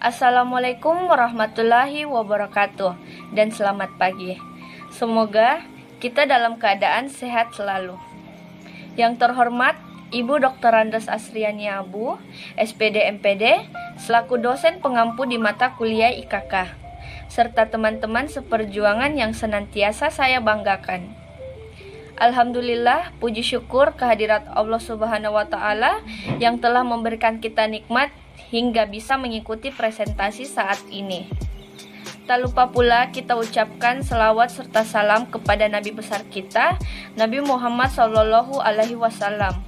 Assalamualaikum warahmatullahi wabarakatuh dan selamat pagi. Semoga kita dalam keadaan sehat selalu. Yang terhormat Ibu Dr. Andes Asriani Abu, SPD MPD, selaku dosen pengampu di mata kuliah IKK, serta teman-teman seperjuangan yang senantiasa saya banggakan. Alhamdulillah, puji syukur kehadirat Allah Subhanahu wa Ta'ala yang telah memberikan kita nikmat hingga bisa mengikuti presentasi saat ini. Tak lupa pula kita ucapkan selawat serta salam kepada Nabi besar kita, Nabi Muhammad SAW.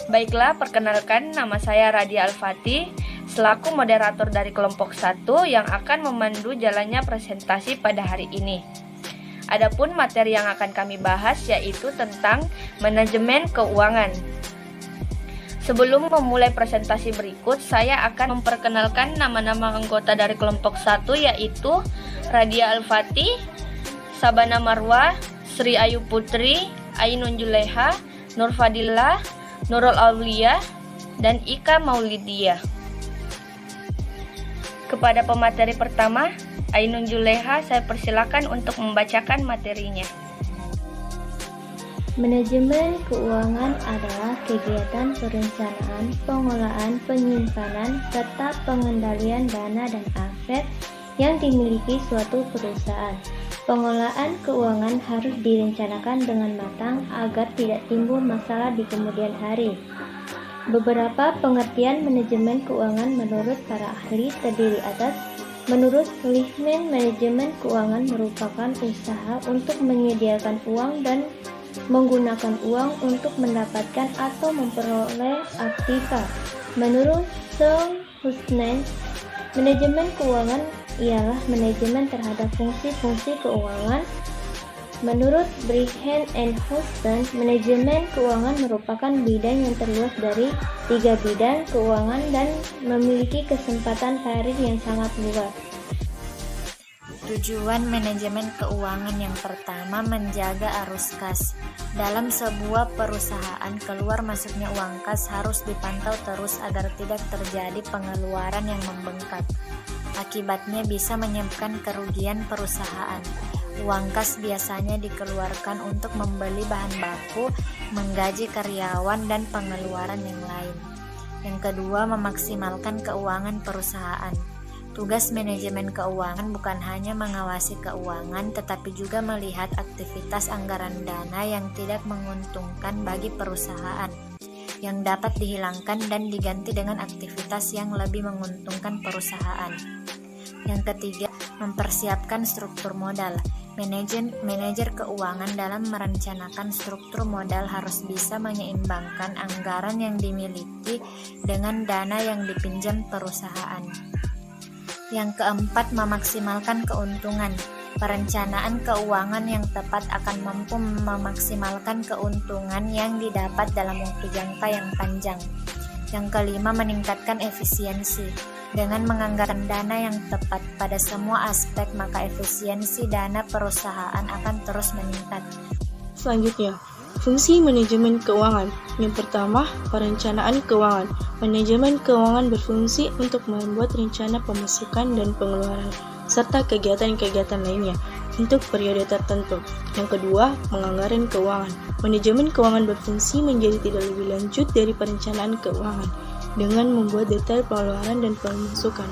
Baiklah, perkenalkan, nama saya Radia Al-Fatih, selaku moderator dari kelompok 1 yang akan memandu jalannya presentasi pada hari ini. Adapun materi yang akan kami bahas yaitu tentang manajemen keuangan. Sebelum memulai presentasi berikut, saya akan memperkenalkan nama-nama anggota dari kelompok 1 yaitu Radia Al-Fatih, Sabana Marwah, Sri Ayu Putri, Ainun Juleha, Nur Fadillah, Nurul Aulia, dan Ika Maulidiyah. Kepada pemateri pertama, Ainun Juleha, saya persilakan untuk membacakan materinya. Manajemen keuangan adalah kegiatan perencanaan, pengelolaan, penyimpanan, serta pengendalian dana dan aset yang dimiliki suatu perusahaan. Pengelolaan keuangan harus direncanakan dengan matang agar tidak timbul masalah di kemudian hari. Beberapa pengertian manajemen keuangan menurut para ahli terdiri atas: menurut Leibniz, manajemen keuangan merupakan usaha untuk menyediakan uang dan menggunakan uang untuk mendapatkan atau memperoleh aktiva. Menurut Sir Hussein, manajemen keuangan ialah manajemen terhadap fungsi-fungsi keuangan. Menurut Brigham and Houston, manajemen keuangan merupakan bidang yang terluas dari 3 bidang keuangan dan memiliki kesempatan karir yang sangat luas. Tujuan manajemen keuangan yang pertama, menjaga arus kas. Dalam sebuah perusahaan, keluar masuknya uang kas harus dipantau terus agar tidak terjadi pengeluaran yang membengkak. Akibatnya bisa menyebabkan kerugian perusahaan. Uang kas biasanya dikeluarkan untuk membeli bahan baku, menggaji karyawan, dan pengeluaran yang lain. Yang kedua, memaksimalkan keuangan perusahaan. Tugas manajemen keuangan bukan hanya mengawasi keuangan, tetapi juga melihat aktivitas anggaran dana yang tidak menguntungkan bagi perusahaan, yang dapat dihilangkan dan diganti dengan aktivitas yang lebih menguntungkan perusahaan. Yang ketiga, mempersiapkan struktur modal. Manajer keuangan dalam merencanakan struktur modal harus bisa menyeimbangkan anggaran yang dimiliki dengan dana yang dipinjam perusahaan. Yang keempat, memaksimalkan keuntungan. Perencanaan keuangan yang tepat akan mampu memaksimalkan keuntungan yang didapat dalam waktu jangka yang panjang. Yang kelima, meningkatkan efisiensi. Dengan menganggarkan dana yang tepat pada semua aspek, maka efisiensi dana perusahaan akan terus meningkat. Selanjutnya, fungsi manajemen keuangan. Yang pertama, perencanaan keuangan. Manajemen keuangan berfungsi untuk membuat rencana pemasukan dan pengeluaran, serta kegiatan-kegiatan lainnya untuk periode tertentu. Yang kedua, penganggaran keuangan. Manajemen keuangan berfungsi menjadi tidak lebih lanjut dari perencanaan keuangan, dengan membuat detail pengeluaran dan pemasukan.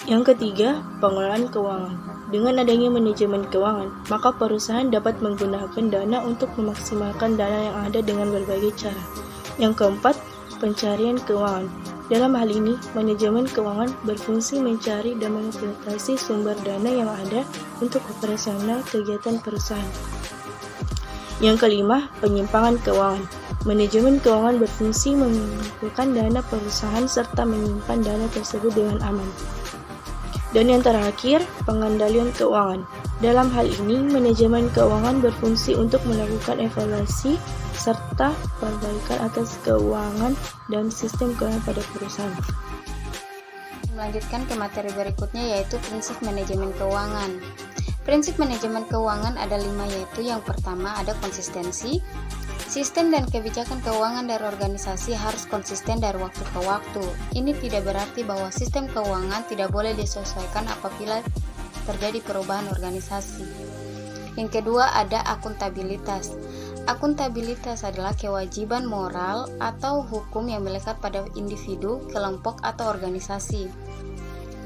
Yang ketiga, pengelolaan keuangan. Dengan adanya manajemen keuangan, maka perusahaan dapat menggunakan dana untuk memaksimalkan dana yang ada dengan berbagai cara. Yang keempat, pencarian keuangan. Dalam hal ini, manajemen keuangan berfungsi mencari dan memfiltrasi sumber dana yang ada untuk operasional kegiatan perusahaan. Yang kelima, penyimpangan keuangan. Manajemen keuangan berfungsi mengumpulkan dana perusahaan serta menyimpan dana tersebut dengan aman. Dan yang terakhir, pengendalian keuangan. Dalam hal ini, manajemen keuangan berfungsi untuk melakukan evaluasi serta perbaikan atas keuangan dan sistem keuangan pada perusahaan. Melanjutkan ke materi berikutnya, yaitu prinsip manajemen keuangan. Prinsip manajemen keuangan ada 5, yaitu yang pertama ada konsistensi, Sistem dan kebijakan keuangan dari organisasi harus konsisten dari waktu ke waktu. Ini tidak berarti bahwa sistem keuangan tidak boleh disesuaikan apabila terjadi perubahan organisasi. Yang kedua ada akuntabilitas. Akuntabilitas adalah kewajiban moral atau hukum yang melekat pada individu, kelompok, atau organisasi.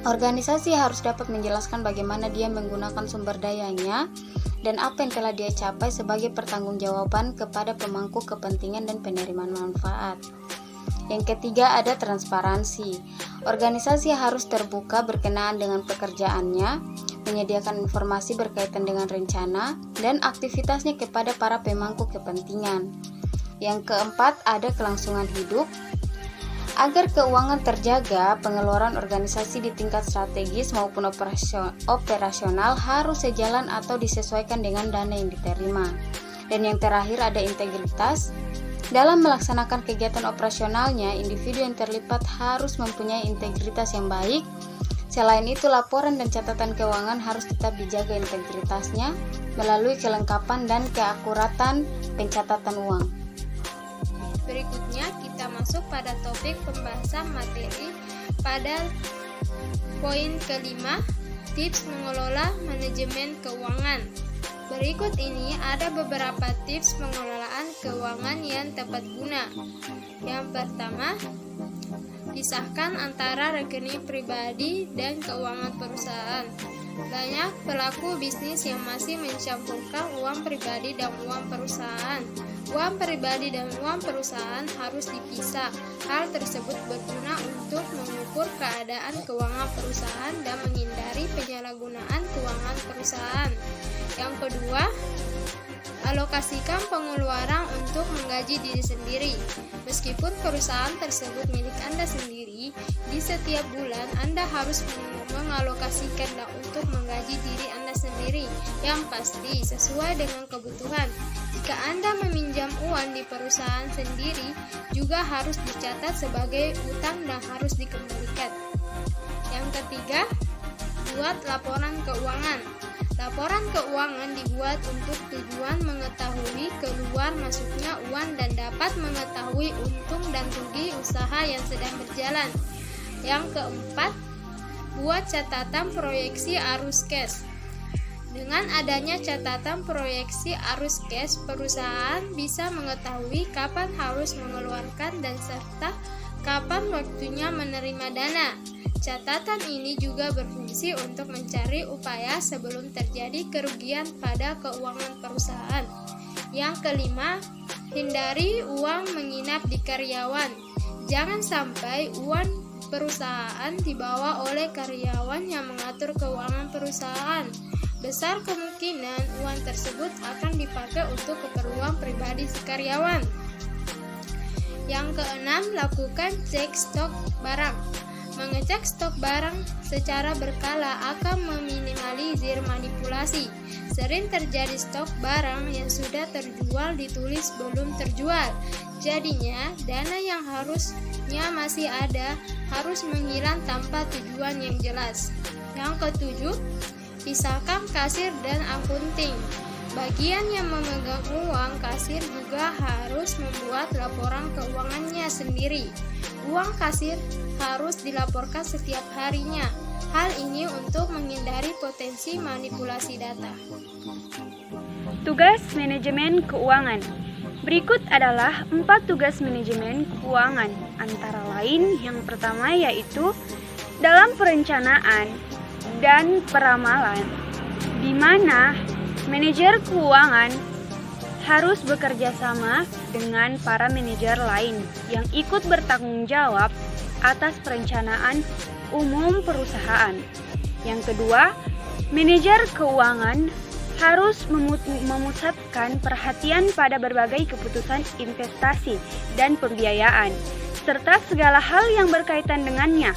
Organisasi harus dapat menjelaskan bagaimana dia menggunakan sumber dayanya dan apa yang telah dia capai sebagai pertanggungjawaban kepada pemangku kepentingan dan penerimaan manfaat. Yang ketiga ada transparansi. Organisasi harus terbuka berkenaan dengan pekerjaannya, menyediakan informasi berkaitan dengan rencana dan aktivitasnya kepada para pemangku kepentingan. Yang keempat ada kelangsungan hidup. Agar keuangan terjaga, pengeluaran organisasi di tingkat strategis maupun operasional harus sejalan atau disesuaikan dengan dana yang diterima. Dan yang terakhir ada integritas. Dalam melaksanakan kegiatan operasionalnya, individu yang terlibat harus mempunyai integritas yang baik. Selain itu, laporan dan catatan keuangan harus tetap dijaga integritasnya melalui kelengkapan dan keakuratan pencatatan uang. Berikutnya kita masuk pada topik pembahasan materi pada poin kelima, tips mengelola manajemen keuangan. Berikut ini ada beberapa tips pengelolaan keuangan yang tepat guna. Yang pertama, pisahkan antara rekening pribadi dan keuangan perusahaan. Banyak pelaku bisnis yang masih mencampurkan uang pribadi dan uang perusahaan. Uang pribadi dan uang perusahaan harus dipisah. Hal tersebut berguna untuk mengukur keadaan keuangan perusahaan dan menghindari penyalahgunaan keuangan perusahaan. Yang kedua, alokasikan pengeluaran untuk menggaji diri sendiri. Meskipun perusahaan tersebut milik Anda sendiri, di setiap bulan Anda harus mengalokasikan untuk menggaji diri Anda sendiri yang pasti sesuai dengan kebutuhan. Jika Anda meminjam uang di perusahaan sendiri, juga harus dicatat sebagai utang dan harus dikembalikan. Yang ketiga, buat laporan keuangan. Laporan keuangan dibuat untuk tujuan mengetahui keluar masuknya uang dan dapat mengetahui untung dan rugi usaha yang sedang berjalan. Yang keempat, buat catatan proyeksi arus cash. Dengan adanya catatan proyeksi arus cash, perusahaan bisa mengetahui kapan harus mengeluarkan dan serta kapan waktunya menerima dana. Catatan ini juga berfungsi untuk mencari upaya sebelum terjadi kerugian pada keuangan perusahaan. Yang kelima, hindari uang menginap di karyawan. Jangan sampai uang perusahaan dibawa oleh karyawan yang mengatur keuangan perusahaan. Besar kemungkinan uang tersebut akan dipakai untuk keperluan pribadi si karyawan. Yang keenam, lakukan cek stok barang. Mengecek stok barang secara berkala akan meminimalisir manipulasi. Sering terjadi stok barang yang sudah terjual ditulis belum terjual. Jadinya, dana yang harusnya masih ada harus menghilang tanpa tujuan yang jelas. Yang ketujuh, pisahkan kasir dan akunting. Bagian yang memegang uang kasir juga harus membuat laporan keuangannya sendiri. Uang kasir harus dilaporkan setiap harinya. Hal ini untuk menghindari potensi manipulasi data. Tugas manajemen keuangan. Berikut adalah 4 tugas manajemen keuangan, antara lain yang pertama yaitu dalam perencanaan dan peramalan, di mana manajer keuangan harus bekerja sama dengan para manajer lain yang ikut bertanggung jawab atas perencanaan umum perusahaan. Yang kedua, manajer keuangan harus memusatkan perhatian pada berbagai keputusan investasi dan pembiayaan, serta segala hal yang berkaitan dengannya.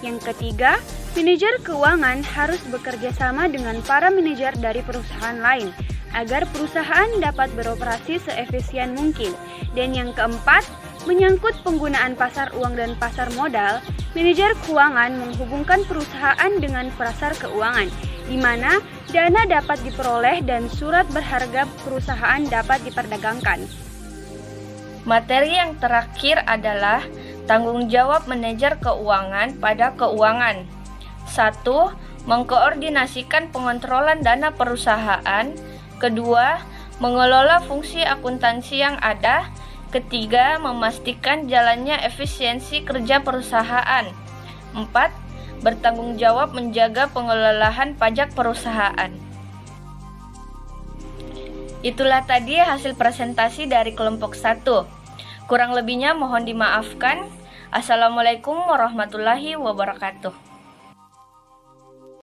Yang ketiga, manajer keuangan harus bekerja sama dengan para manajer dari perusahaan lain agar perusahaan dapat beroperasi seefisien mungkin. Dan yang keempat, menyangkut penggunaan pasar uang dan pasar modal, manajer keuangan menghubungkan perusahaan dengan pasar keuangan, di mana dana dapat diperoleh dan surat berharga perusahaan dapat diperdagangkan. Materi yang terakhir adalah tanggung jawab manajer keuangan pada keuangan. 1. Mengkoordinasikan pengontrolan dana perusahaan. 2. Mengelola fungsi akuntansi yang ada. 3. Memastikan jalannya efisiensi kerja perusahaan. 4. Bertanggung jawab menjaga pengelolaan pajak perusahaan. Itulah tadi hasil presentasi dari kelompok 1. Kurang lebihnya mohon dimaafkan. Assalamualaikum warahmatullahi wabarakatuh.